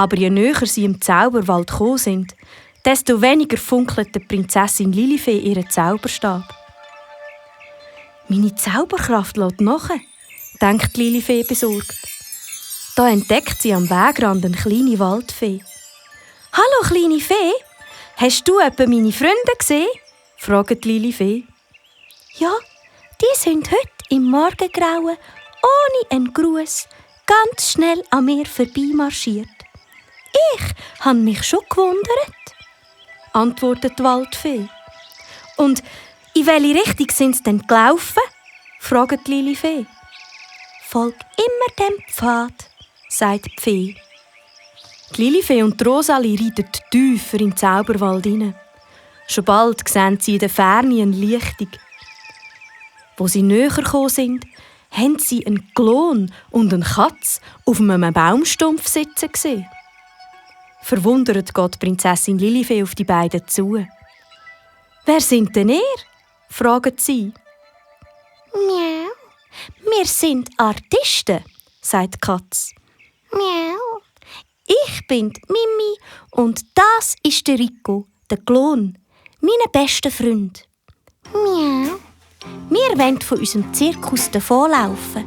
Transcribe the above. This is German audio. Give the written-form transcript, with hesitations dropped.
Aber je näher sie im Zauberwald gekommen sind, desto weniger funkelt der Prinzessin Lilifee ihren Zauberstab. «Meine Zauberkraft lässt nach», denkt Lilifee besorgt. Da entdeckt sie am Wegrand eine kleine Waldfee. «Hallo, kleine Fee, hast du etwa meine Freunde gesehen?» fragt Lilifee. «Ja, die sind heute im Morgengrauen ohne einen Gruß ganz schnell an mir vorbeimarschiert. Ich habe mich schon gewundert», antwortet die Waldfee. «Und in welche Richtung sind sie denn gelaufen?» fragt Lilifee. «Folg immer dem Pfad», sagt die Fee. Die Lilifee und die Rosalie reiten tiefer in den Zauberwald hinein. Schon bald sehen sie in der Ferne eine Lichtung. Wo sie näher gekommen sind, haben sie einen Klon und eine Katze auf einem Baumstumpf sitzen gesehen. Verwundert geht Prinzessin Lilifee auf die beiden zu. «Wer sind denn ihr?» fragen sie. «Miau, wir sind Artisten», sagt die Katze. «Miau, ich bin die Mimi und das ist der Rico, der Klon, mein bester Freund. Miau, wir wollen von unserem Zirkus davonlaufen.